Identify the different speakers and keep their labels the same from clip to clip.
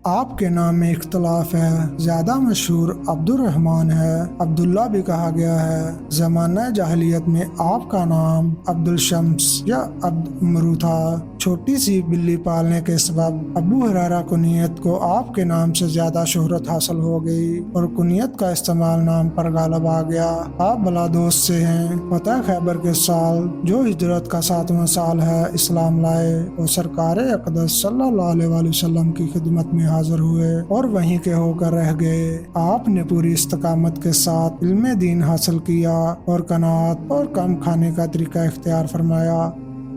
Speaker 1: آپ کے نام میں اختلاف ہے، زیادہ مشہور عبد الرحمن ہے، عبداللہ بھی کہا گیا ہے۔ زمانہ جاہلیت میں آپ کا نام عبد الشمس یا عبد عمرو تھا۔ چھوٹی سی بلی پالنے کے سبب ابو ہریرہ کنیت کو آپ کے نام سے زیادہ شہرت حاصل ہو گئی اور کنیت کا استعمال نام پر غالب آ گیا۔ آپ بلادوس سے ہیں۔ فتح خیبر کے سال جو ہجرت کا 7واں سال ہے اسلام لائے اور سرکار اقدس صلی اللہ علیہ وآلہ وسلم کی خدمت میں حاضر ہوئے اور وہیں کے ہو کر رہ گئے۔ آپ نے پوری استقامت کے ساتھ علم دین حاصل کیا اور قناعت اور کم کھانے کا طریقہ اختیار فرمایا۔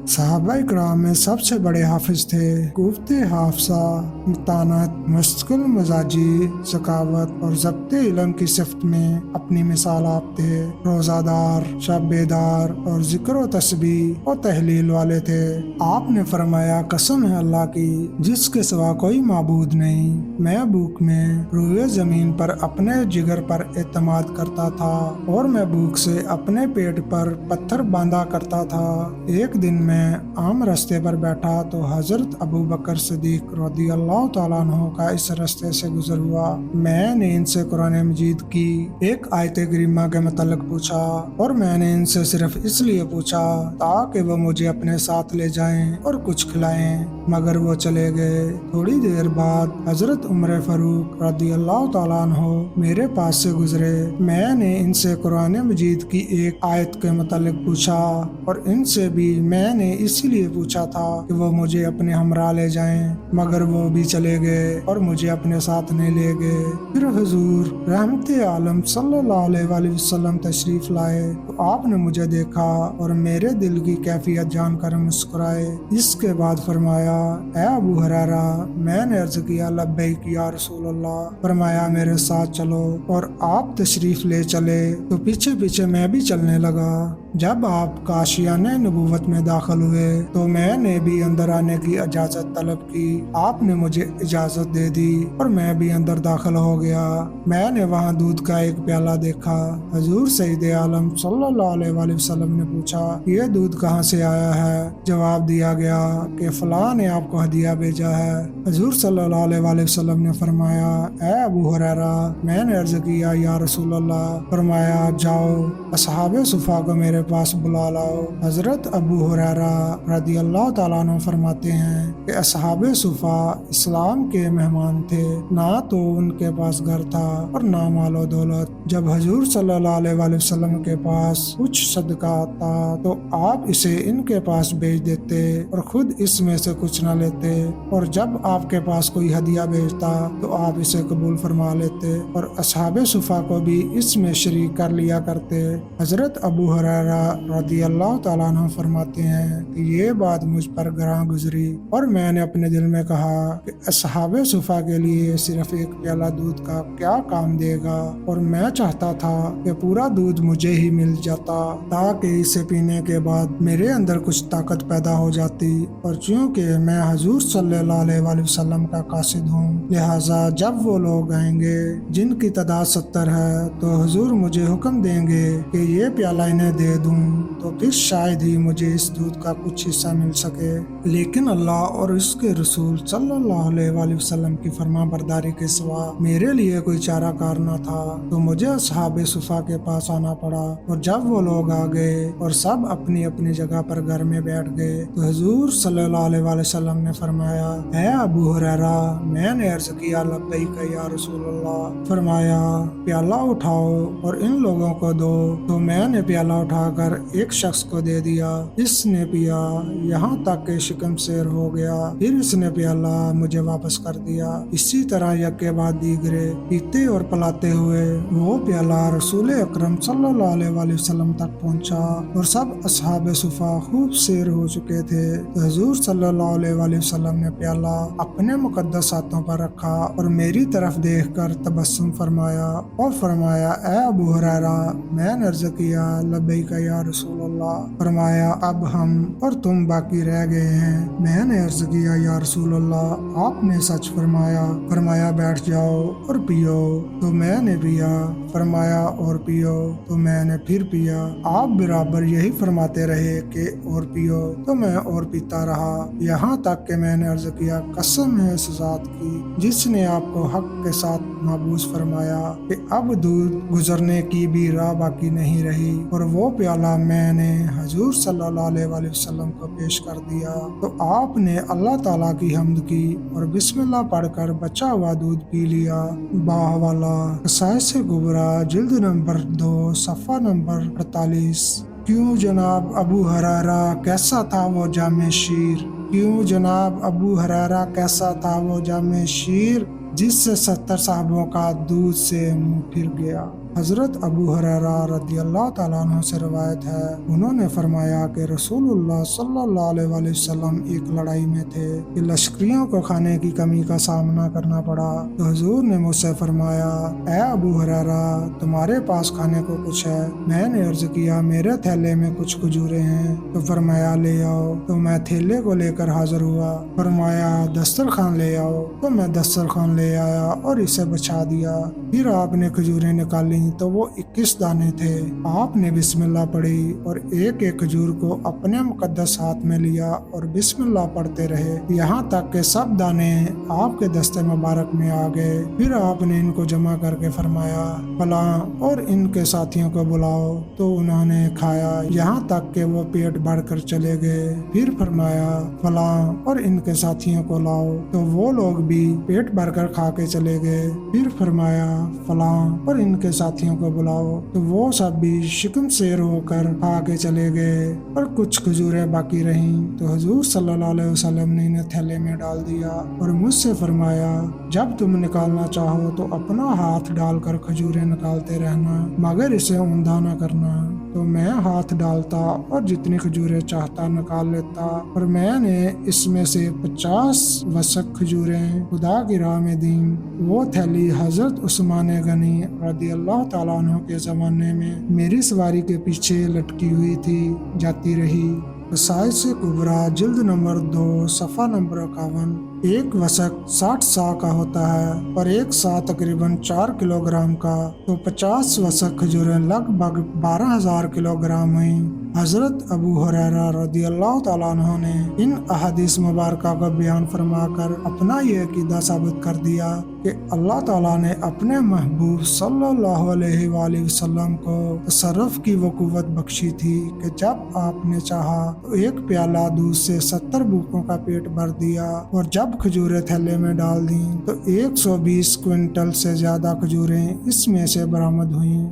Speaker 1: صحابہ کرام میں سب سے بڑے حافظ تھے۔ قوت حافظہ، متانت، مستقل مزاجی، ذکاوت اور ضبط علم کی صفت میں اپنی مثال آپ تھے۔ روزہ دار، شب بیدار اور ذکر و تسبیح اور تحلیل والے تھے۔ آپ نے فرمایا، قسم ہے اللہ کی جس کے سوا کوئی معبود نہیں، میں بھوک میں روئے زمین پر اپنے جگر پر اعتماد کرتا تھا اور میں بھوک سے اپنے پیٹ پر پتھر باندھا کرتا تھا۔ ایک دن میں عام رستے پر بیٹھا تو حضرت ابو بکر صدیق رضی اللہ تعالیٰ عنہ کا اس رستے سے گزر ہوا۔ میں نے ان سے قرآن مجید کی ایک آیت کریمہ کے متعلق پوچھا اور میں نے ان سے صرف اس لیے پوچھا تاکہ وہ مجھے اپنے ساتھ لے جائیں اور کچھ کھلائیں، مگر وہ چلے گئے۔ تھوڑی دیر بعد حضرت عمر فاروق رضی اللہ تعالیٰ عنہ میرے پاس سے گزرے۔ میں نے ان سے قرآن مجید کی ایک آیت کے متعلق پوچھا اور ان سے بھی میں نے اسی لیے پوچھا تھا کہ وہ مجھے اپنے ہمراہ لے جائیں، مگر وہ بھی چلے گئے اور مجھے اپنے ساتھ نہیں لے گئے۔ پھر حضور رحمت عالم صلی اللہ علیہ وآلہ وسلم تشریف لائے تو آپ نے مجھے دیکھا اور میرے دل کی کیفیت جان کر مسکرائے۔ اس کے بعد فرمایا، اے ابو ہریرہ، میں نے عرض کیا لبیک یا رسول اللہ۔ فرمایا، میرے ساتھ چلو، اور آپ تشریف لے چلے تو پیچھے پیچھے میں بھی چلنے لگا۔ جب آپ کاشیانِ نبوت میں داخل ہوئے تو میں نے بھی اندر آنے کی اجازت طلب کی۔ آپ نے مجھے اجازت دے دی اور میں بھی اندر داخل ہو گیا۔ میں نے وہاں دودھ کا ایک پیالہ دیکھا۔ حضور سید عالم صلی اللہ علیہ وآلہ وسلم نے پوچھا، یہ دودھ کہاں سے آیا ہے؟ جواب دیا گیا کہ فلاں نے آپ کو ہدیہ بھیجا ہے۔ حضور صلی اللہ علیہ وآلہ وسلم نے فرمایا، اے ابو ہریرہ، میں نے عرض کیا یا رسول اللہ۔ فرمایا، جاؤ اصحاب صفا کو میرے پاس بلا لاؤ۔ حضرت ابو ہریرہ رضی اللہ تعالیٰ عنہ فرماتے ہیں کہ اصحاب صفا اسلام کے مہمان تھے، نہ تو ان کے پاس گھر تھا اور نہ مال و دولت۔ جب حضور صلی اللہ علیہ وآلہ وسلم کے پاس کچھ صدقہ آتا تو آپ اسے ان کے پاس بھیج دیتے اور خود اس میں سے کچھ نہ لیتے، اور جب آپ کے پاس کوئی ہدیہ بھیجتا تو آپ اسے قبول فرما لیتے اور اصحاب صفا کو بھی اس میں شریک کر لیا کرتے۔ حضرت ابو ہریرہ رضی اللہ تعالیٰ عنہ فرماتے ہیں کہ یہ بات مجھ پر گراں گزری اور میں نے اپنے دل میں کہا کہ اصحاب صفا کے لیے صرف ایک پیالہ دودھ کا کیا کام دے گا، اور میں چاہتا تھا کہ پورا دودھ مجھے ہی مل جاتا تاکہ اسے پینے کے بعد میرے اندر کچھ طاقت پیدا ہو جاتی، اور چونکہ میں حضور صلی اللہ علیہ وآلہ وسلم کا قاصد ہوں، لہٰذا جب وہ لوگ آئیں گے جن کی تعداد 70 ہے تو حضور مجھے حکم دیں گے کہ یہ پیالہ انہیں دے دوں، تو پھر شاید ہی مجھے اس دودھ کا کچھ حصہ مل سکے۔ لیکن اللہ اور اس کے رسول صلی اللہ علیہ وآلہ وسلم کی فرما برداری کے سوا میرے لیے کوئی چارہ کار نہ تھا، تو مجھے اصحاب صفا کے پاس آنا پڑا، اور جب وہ لوگ آ گئے اور سب اپنی اپنی جگہ پر گھر میں بیٹھ گئے تو حضور صلی اللہ علیہ وآلہ وسلم نے فرمایا، اے ابو ہریرہ، میں نے عرض کیا لبیک یا رسول اللہ۔ فرمایا، پیالہ اٹھاؤ اور ان لوگوں کو دو۔ تو میں نے پیالہ اٹھا کر ایک شخص کو دے دیا، اس نے پیا یہاں تک کہ شکم سیر ہو گیا، پھر اس نے پیالہ مجھے واپس کر دیا۔ اسی طرح یک کے بعد دیگرے پیتے اور پلاتے ہوئے وہ پیالہ رسول اکرم صلی اللہ علیہ وآلہ وسلم تک پہنچا اور سب اصحاب صفا خوب سیر ہو چکے تھے۔ تو حضور صلی اللہ علیہ وآلہ وسلم نے پیالہ اپنے مقدس ہاتھوں پر رکھا اور میری طرف دیکھ کر تبسم فرمایا اور فرمایا، اے ابو ہریرہ، میں نے عرض کیا لبیک یا رسول اللہ۔ فرمایا، اب ہم اور تم باقی رہ گئے ہیں۔ میں نے عرض کیا یا رسول اللہ آپ نے سچ فرمایا۔ فرمایا بیٹھ جاؤ اور پیو، تو میں نے پیا۔ فرمایا اور پیو، تو میں نے پھر پیا۔ آپ برابر یہی فرماتے رہے کہ اور پیو، تو میں اور پیتا رہا، یہاں تک کہ میں نے عرض کیا قسم ہے اس ذات کی جس نے آپ کو حق کے ساتھ محبوس فرمایا کہ اب دودھ گزرنے کی بھی راہ باقی نہیں رہی، اور وہ پیالہ میں نے حضور صلی اللہ علیہ وآلہ وسلم کو پیش کر دیا تو آپ نے اللہ تعالیٰ کی حمد کی اور بسم اللہ پڑھ کر بچا ہوا دودھ پی لیا۔ باحوالہ قصائص کبریٰ جلد نمبر 2 صفحہ نمبر 48۔ کیوں جناب ابو ہریرہ کیسا تھا وہ جامع شیر؟ کیوں جناب ابو ہریرہ کیسا تھا وہ جامع شیر جس سے 70 صحابوں کا دودھ سے منہ پھر گیا؟ حضرت ابو ہریرہ رضی اللہ تعالیٰ عنہ سے روایت ہے، انہوں نے فرمایا کہ رسول اللہ صلی اللہ علیہ وآلہ وسلم ایک لڑائی میں تھے کہ لشکریوں کو کھانے کی کمی کا سامنا کرنا پڑا، تو حضور نے مجھ سے فرمایا اے ابو ہریرہ تمہارے پاس کھانے کو کچھ ہے؟ میں نے عرض کیا میرے تھیلے میں کچھ کھجوریں ہیں، تو فرمایا لے آؤ، تو میں تھیلے کو لے کر حاضر ہوا۔ فرمایا دسترخوان لے آؤ، تو میں دسترخوان لے آیا اور اسے بچھا دیا۔ پھر آپ نے کھجوریں نکالی تو وہ 21 دانے تھے۔ آپ نے بسم اللہ پڑھی اور ایک ایک کھجور کو اپنے مقدس ہاتھ میں لیا اور بسم اللہ پڑھتے رہے یہاں تک کہ سب دانے آپ کے دستے مبارک میں آ گئے۔ پھر آپ نے ان کو جمع کر کے فرمایا فلاں اور ان کے ساتھیوں کو بلاؤ، تو انہوں نے کھایا یہاں تک کہ وہ پیٹ بھر کر چلے گئے۔ پھر فرمایا فلاں اور ان کے ساتھیوں کو لاؤ، تو وہ لوگ بھی پیٹ بھر کر کھا کے چلے گئے۔ پھر فرمایا فلاں اور ان کے ساتھیوں کو بلاؤ، تو وہ سب بھی شکم سیر ہو کر کھا کے چلے گئے، اور کچھ کھجوریں باقی رہیں تو حضور صلی اللہ علیہ وسلم نے انہیں تھیلے میں ڈال دیا اور مجھ سے فرمایا جب تم نکالنا چاہو تو اپنا ہاتھ ڈال کر کھجوریں نکالتے رہنا مگر اسے اوندا نہ کرنا۔ تو میں ہاتھ ڈالتا اور جتنی کھجوریں چاہتا نکال لیتا، اور میں نے اس میں سے 50 وسق کھجوریں خدا کی راہ میں دیں۔ وہ تھیلی حضرت عثمان غنی رضی اللہ تعالیٰ عنہ کے زمانے میں میری سواری کے پیچھے لٹکی ہوئی تھی، جاتی رہی۔ قصائص کبریٰ جلد نمبر 2 صفحہ نمبر 51۔ ایک وسق 60 سا کا ہوتا ہے اور ایک سا تقریباً 4 کلو گرام کا، تو 50 وسق کھجوریں لگ بھگ 12,000 کلو گرام ہوئیں۔ حضرت ابو ہریرہ رضی اللہ تعالیٰ عنہ نے ان احادیث مبارکہ کو بیان فرما کر اپنا یہ عقیدہ ثابت کر دیا کہ اللہ تعالیٰ نے اپنے محبوب صلی اللہ علیہ وآلہ وسلم کو تصرف کی وہ قوت بخشی تھی کہ جب آپ نے چاہا تو ایک پیالہ دودھ سے 70 بھوکوں کا پیٹ بھر دیا، اور جب کھجوریں تھیلے میں ڈال دیں تو 120 کوئنٹل سے زیادہ کھجوریں اس میں سے برآمد ہوئیں۔